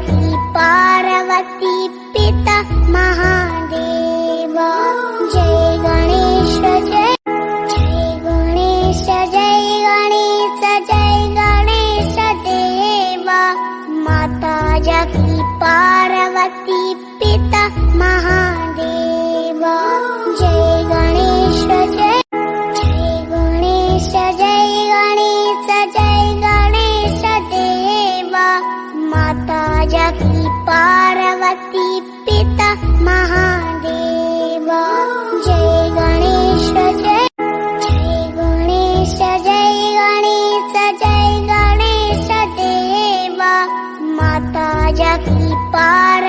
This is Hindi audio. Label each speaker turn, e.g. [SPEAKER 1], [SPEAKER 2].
[SPEAKER 1] जाकी पार्वती पिता महादेव। जय गणेश जय गणेश जय गणेश जय गणेश देवा। माता जाकी पार्वती पिता महादेव। जय गणेश जय गणेश जय गणेश जय गणेश देवा। माता जाकी पार्वती पिता महादेव। जय गणेश जय गणेश जय गणेश जय गणेश देवा। माता जाकी पार्वती